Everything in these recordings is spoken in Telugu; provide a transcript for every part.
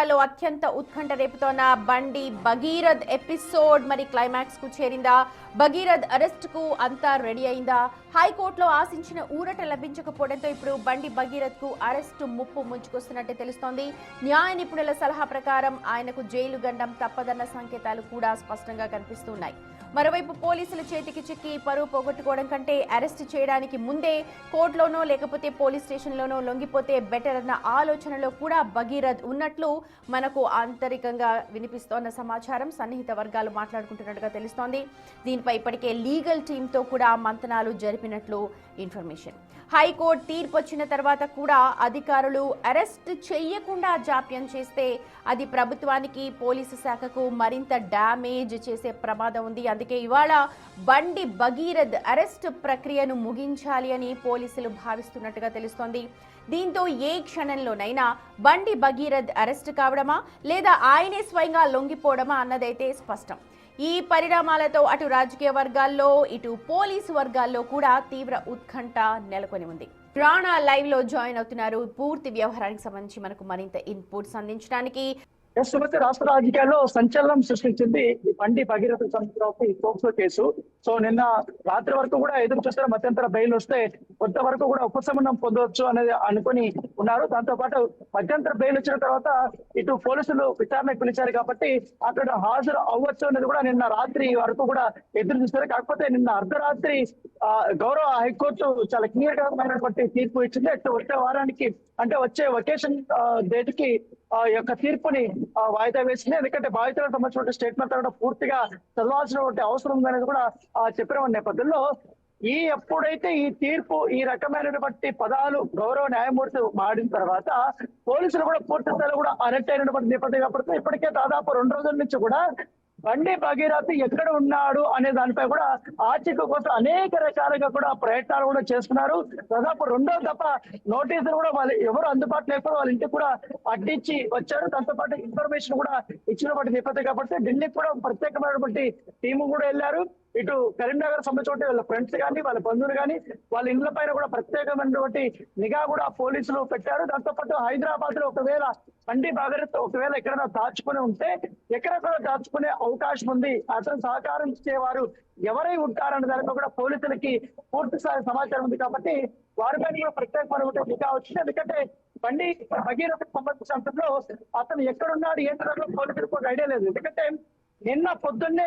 వర్గాల్లో అత్యంత ఉత్కంఠ రేపుతోన్న బండి భగీరథ్ ఎపిసోడ్ మరి క్లైమాక్స్ కు చేరిందా? భగీరథ్ అరెస్ట్ కు అంతా రెడీ అయిందా? హైకోర్టులో ఆశించిన ఊరట లభించకపోవడంతో ఇప్పుడు బండి భగీరథ్ కు అరెస్టు ముప్పు ముంచుకొస్తున్నట్టే తెలుస్తోంది. న్యాయ నిపుణుల సలహా ప్రకారం ఆయనకు జైలు గండం తప్పదన్న సంకేతాలు కూడా స్పష్టంగా కనిపిస్తున్నాయి. మరోవైపు పోలీసుల చేతికి చిక్కి పరువు పోగొట్టుకోవడం కంటే అరెస్ట్ చేయడానికి ముందే కోర్టులోనో లేకపోతే పోలీస్ స్టేషన్లోనో లొంగిపోతే బెటర్ అన్న ఆలోచనలో కూడా భగీరథ్ ఉన్నట్లు మనకు ఆంతరికంగా వినిపిస్తోన్న సమాచారం. సన్నిహిత వర్గాలు మాట్లాడుకుంటున్నట్టుగా తెలుస్తోంది. దీనిపై ఇప్పటికే లీగల్ టీంతో కూడా మంతనాలు జరిపినట్లు ఇన్ఫర్మేషన్. హైకోర్టు తీర్పు వచ్చిన తర్వాత కూడా అధికారులు అరెస్ట్ చేయకుండా జాప్యం చేస్తే అది ప్రభుత్వానికి పోలీసు శాఖకు మరింత డ్యామేజ్ చేసే ప్రమాదం ఉంది. అందుకే ఇవాళ బండి భగీరథ్ అరెస్ట్ ప్రక్రియను ముగించాలి అని పోలీసులు భావిస్తున్నట్టుగా తెలుస్తోంది. దీంతో ఏ క్షణంలోనైనా బండి భగీరథ్ అరెస్ట్ కావడమా లేదా ఆయనే స్వయంగా లొంగిపోవడమా అన్నదైతే స్పష్టం. ఈ పరిణామాలతో అటు రాజకీయ వర్గాల్లో ఇటు పోలీసు వర్గాల్లో కూడా తీవ్ర ఉత్కంఠ నెలకొని ఉంది. రాణా లైవ్ లో జాయిన్ అవుతున్నారు. పూర్తి వ్యవహారానికి సంబంధించి మనకు మరింత ఇన్పుట్స్ అందించడానికి. రాష్ట్ర రాజకీయాల్లో సంచలనం సృష్టించింది బండి భగీరథ సంబంధించిన పోక్సో కేసు. సో నిన్న రాత్రి వరకు కూడా ఎదురు చూస్తే మధ్యంతర బెయిల్ వస్తే కొంతవరకు కూడా ఉపశమనం పొందవచ్చు అనేది అనుకుని ఉన్నారు. దాంతో పాటు మధ్యంతర బెయిల్ వచ్చిన తర్వాత ఇటు పోలీసులు విచారణకు పిలిచారు కాబట్టి అక్కడ హాజరు అవ్వచ్చు అనేది కూడా నిన్న రాత్రి వరకు కూడా ఎదురు చూస్తారు. కాకపోతే నిన్న అర్ధరాత్రి గౌరవ హైకోర్టు చాలా క్లియర్మైనటువంటి తీర్పు ఇచ్చింది. వచ్చే వారానికి అంటే వచ్చే వెకేషన్ డేట్ కి యొక్క తీర్పుని వాయిదా వేసింది. ఎందుకంటే బాధితులకు సంబంధించిన స్టేట్మెంట్ కూడా పూర్తిగా చదవాల్సినటువంటి అవసరం ఉందనేది కూడా చెప్పిన నేపథ్యంలో ఎప్పుడైతే ఈ తీర్పు ఈ రకమైనటువంటి పదాలు గౌరవ న్యాయమూర్తి మాడిన తర్వాత పోలీసులు కూడా పూర్తి స్థాయిలో కూడా అరెస్ట్ అయినటువంటి నేపథ్యం కాబట్టి ఇప్పటికే దాదాపు 2 రోజుల నుంచి కూడా బండి భగీరథ్ ఎక్కడ ఉన్నాడు అనే దానిపై కూడా ఆచూకీ కోసం అనేక రకాలుగా కూడా ప్రయత్నాలు కూడా చేస్తున్నారు. దాదాపు 2వ దఫ నోటీసులు కూడా వాళ్ళు ఎవరు అందుబాటులో లేకపోతే వాళ్ళ ఇంటికి కూడా అడ్డించి వచ్చారు. దాంతో పాటు ఇన్ఫర్మేషన్ కూడా ఇచ్చినటువంటి నేపథ్యం కాబట్టి ఢిల్లీకి కూడా ప్రత్యేకమైనటువంటి టీము కూడా వెళ్ళారు. ఇటు కరీంనగర్ సంబంధించిన వాళ్ళ ఫ్రెండ్స్ కానీ వాళ్ళ బంధువులు కానీ వాళ్ళ ఇండ్ల పైన కూడా ప్రత్యేకమైనటువంటి నిఘా కూడా పోలీసులు పెట్టారు. దాంతో పాటు హైదరాబాద్ లో ఒకవేళ బండి భగీరథ్ ఒకవేళ ఎక్కడైనా దాచుకుని ఉంటే ఎక్కడ కూడా దాచుకునే అవకాశం ఉంది, అతను సహకారం ఇచ్చేవారు ఎవరై ఉంటారన్న దానిపై కూడా పోలీసులకి పూర్తి స్థాయి సమాచారం ఉంది. కాబట్టి వారిపైన కూడా ప్రత్యేకమైనటువంటి నిఘా వచ్చింది. ఎందుకంటే బండి భగీరథ్ సంబంధించిన అంశంలో అతను ఎక్కడున్నాడు ఏంటో పోలీసులకు ఒక ఐడియా లేదు. ఎందుకంటే నిన్న పొద్దున్నే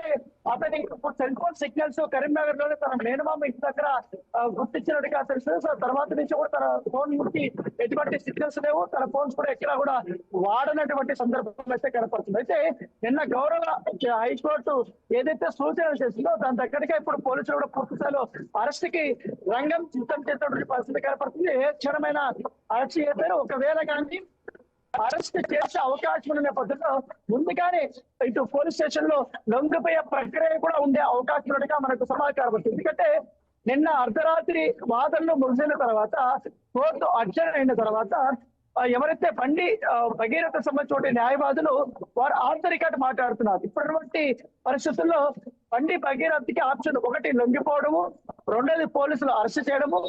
అతని సెల్ ఫోన్ సిగ్నల్స్ కరీంనగర్ లోనే తన మేనమామ ఇంటి దగ్గర గుర్తించినట్టుగా తెలుసు. సో తర్వాత నుంచి కూడా తన ఫోన్ నుంచి ఎటువంటి సిగ్నల్స్ లేవు, తన ఫోన్స్ కూడా ఎక్కడ కూడా వాడనటువంటి సందర్భం అయితే కనపడుతుంది. అయితే నిన్న గౌరవ హైకోర్టు ఏదైతే సూచనలు చేసిందో దాని దగ్గరగా ఇప్పుడు పోలీసులు కూడా పూర్తి స్థాయిలో అరెస్ట్ కి రంగం సిద్ధం చేసినటువంటి పరిస్థితి కనపడుతుంది. ఏ క్షణమైన అరెస్ట్ చేశారు. ఒకవేళ కానీ అరెస్ట్ చేసే అవకాశం ఉన్న నేపథ్యంలో ముందుగానే ఇటు పోలీస్ స్టేషన్ లో లొంగిపోయే ప్రక్రియ కూడా ఉండే అవకాశం ఉన్నట్టుగా మనకు సమాచారం వచ్చింది. ఎందుకంటే నిన్న అర్ధరాత్రి వాదనలు ముగిసిన తర్వాత కోర్టు అడ్జర్న్ అయిన తర్వాత ఎవరైతే బండి భగీరథ సంబంధించిన న్యాయవాదులు వారు ఆంతరికత మాట్లాడుతున్నారు. ఇప్పుడున్నటువంటి పరిస్థితుల్లో బండి భగీరథకి ఆప్షన్ 1 లొంగిపోవడము, 2ది పోలీసులు అరెస్ట్ చేయడము,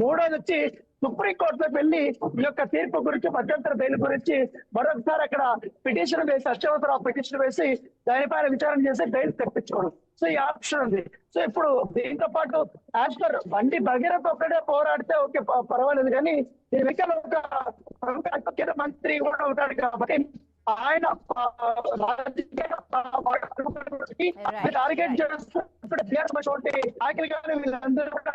3వది వచ్చి సుప్రీంకోర్టులో వెళ్ళి ఈ యొక్క తీర్పు గురించి మధ్యంతర బెయిల్ గురించి మరొకసారి అక్కడ పిటిషన్ వేసి అత్యవసర పిటిషన్ వేసి దానిపైన విచారణ చేసి బెయిల్ తెప్పించుకోవడం. సో ఈ ఆప్షన్ ఉంది. సో ఇప్పుడు దీంతో పాటు యాజ్ పర్ బండి భగీరథ్ ఒక్కడే పోరాడితే ఓకే పర్వాలేదు, కానీ దీని వెనకాల ఒక ప్రముఖ అడ్వకేట్ మంత్రి కూడా ఉంటాడు కాబట్టి ఆయన టార్గెట్ చేస్తూ ఆఖరి కానీ వీళ్ళందరూ కూడా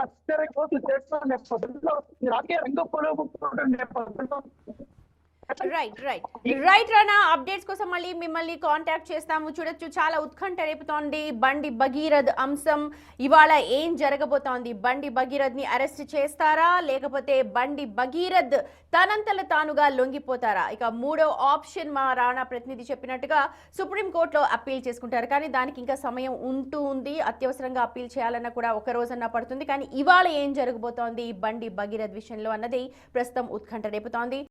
కోర్టులు చేస్తున్న నేపథ్యంలో రాజకీయ రంగంలో నేపథ్యంలో రైట్ రానా, అప్డేట్స్ కోసం మళ్ళీ మిమ్మల్ని కాంటాక్ట్ చేస్తాము. చూడొచ్చు చాలా ఉత్కంఠ రేపుతోంది బండి భగీరథ్ అంశం. ఇవాళ ఏం జరగబోతోంది? బండి భగీరథ్ ని అరెస్ట్ చేస్తారా లేకపోతే బండి భగీరథ్ తనంతల తానుగా లొంగిపోతారా? ఇక 3వ ఆప్షన్ మా రాణా ప్రతినిధి చెప్పినట్టుగా సుప్రీంకోర్టులో అప్పీల్ చేసుకుంటారు. కానీ దానికి ఇంకా సమయం ఉంటూ ఉంది. అత్యవసరంగా అప్పీల్ చేయాలన్నా కూడా 1 రోజన్నా పడుతుంది. కానీ ఇవాళ ఏం జరగబోతోంది బండి భగీరథ్ విషయంలో అన్నది ప్రస్తుతం ఉత్కంఠ రేపుతోంది.